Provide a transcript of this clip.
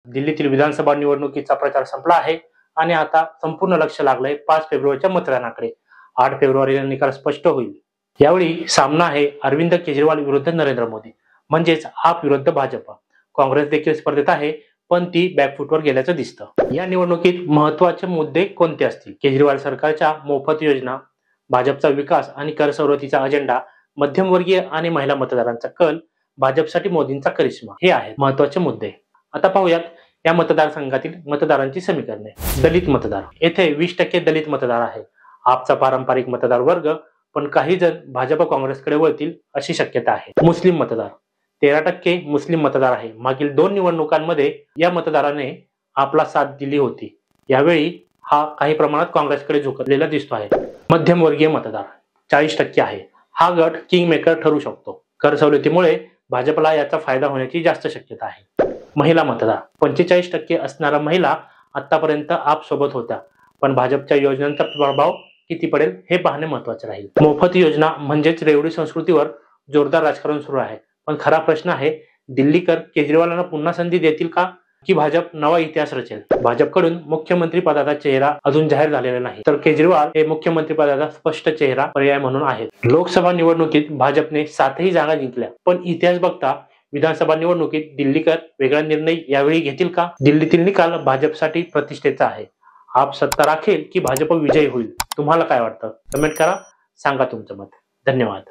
दिल्लीतील विधानसभा निवडणुकीचा प्रचार संपला आहे आणि आता संपूर्ण लक्ष लागलंय 5 फेब्रुवारीच्या मतदानाकडे. 8 फेब्रुवारीला निकाल स्पष्ट होईल. यावेळी सामना आहे अरविंद केजरीवाल विरुद्ध नरेंद्र मोदी, म्हणजेच आप विरुद्ध भाजप. काँग्रेस देखील स्पर्धेत आहे, पण ती बॅकफुटवर गेल्याचं दिसतं. या निवडणुकीत महत्त्वाचे मुद्दे कोणते असतील? केजरीवाल सरकारच्या मोफत योजना, भाजपचा विकास आणि कर सवलतीचा अजेंडा, मध्यमवर्गीय आणि महिला मतदारांचा कल, भाजपसाठी मोदींचा करिश्मा, हे आहेत महत्त्वाचे मुद्दे. आता पाहूयात या मतदारसंघातील मतदारांची समीकरणे. दलित मतदार, येथे 20% दलित मतदार आहे. आपचा पारंपरिक मतदार वर्ग, पण काही जण भाजप काँग्रेसकडे वळतील अशी शक्यता आहे. मुस्लिम मतदार, 13% मुस्लिम मतदार आहे. मागील 2 निवडणुकांमध्ये या मतदाराने आपला साथ दिली होती. यावेळी हा काही प्रमाणात काँग्रेसकडे झुकलेला दिसतो आहे. मध्यमवर्गीय मतदार 40% आहे. हा गट किंग मेकर ठरू शकतो. कर सवलतीमुळे भाजपला याचा फायदा होण्याची जास्त शक्यता आहे. महिला मतदार, 45% असणाऱ्या महिला आतापर्यंत आप सोबत होत्या, पण भाजपच्या योजनांचा प्रभाव किती पडेल हे पाहणे महत्त्वाचे राहील. मोफत योजना म्हणजेच रेवडी संस्कृतीवर जोरदार राजकारण सुरू आहे. पण खरा प्रश्न आहे, दिल्लीकर केजरीवालांना पुन्हा संधी देतील का, की भाजप नवा इतिहास रचेल? भाजपकडून मुख्यमंत्री पदाचा चेहरा अजून जाहीर झालेला नाही, तर केजरीवाल हे मुख्यमंत्री पदाचा स्पष्ट चेहरा पर्याय म्हणून आहेत. लोकसभा निवडणुकीत भाजपने 7ही जागा जिंकल्या, पण इतिहास बघता विधानसभा निवडणुकीत दिल्लीकर वेगळा निर्णय यावेळी घेतील का? दिल्लीतील निकाल भाजपसाठी प्रतिष्ठेचा आहे. आप सत्ता राखेल की भाजप विजयी होईल? तुम्हाला काय वाटतं? कमेंट करा, सांगा तुमचं मत. धन्यवाद.